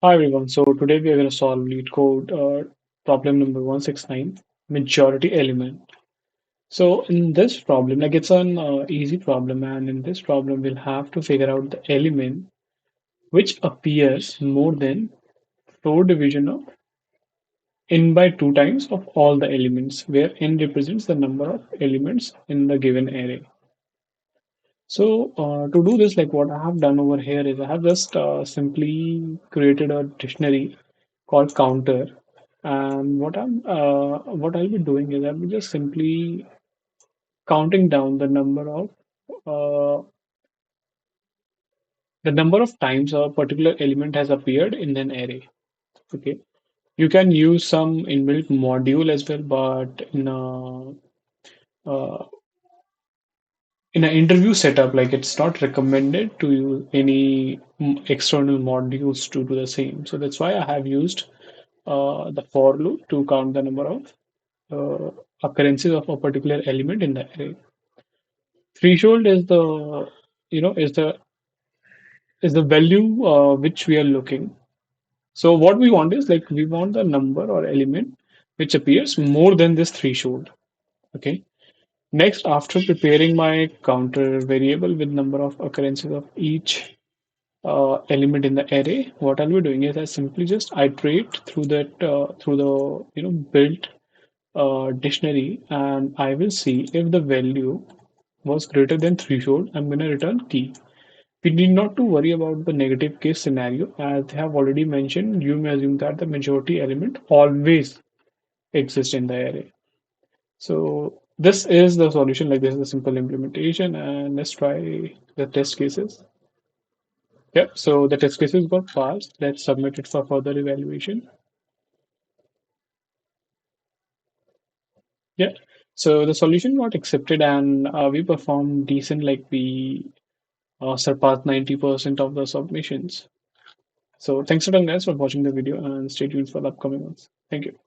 Hi everyone. So today we are going to solve Leetcode problem number 169, majority element. So in this problem, like it's an easy problem, and in this problem we'll have to figure out the element which appears more than four division of n by two times of all the elements, where n represents the number of elements in the given array. So to do this, like what I have done over here is I have just simply created a dictionary called counter. And what I'll be doing is I'll be just simply counting down uh, the number of times a particular element has appeared in an array. Okay, you can use some inbuilt module as well, but uh, in an interview setup, like it's not recommended to use any external modules to do the same. So that's why I have used the for loop to count the number of uh, occurrences of a particular element in the array. Threshold is the is the value which we are looking. So what we want is like we want the number or element which appears more than this threshold. Okay. Next, after preparing my counter variable with number of occurrences of each element in the array, what I'll be doing is I simply just iterate through that through the built dictionary, and I will see if the value was greater than threshold. I'm going to return key. We need not to worry about the negative case scenario. As I have already mentioned, you may assume that the majority element always exists in the array. So this is the solution, like this is a simple implementation, and let's try the test cases. Yep, so the test cases got passed. Let's submit it for further evaluation. Yeah, so the solution got accepted, and we performed decent, like we surpassed 90% of the submissions. So thanks a ton guys for watching the video, and stay tuned for the upcoming ones. Thank you.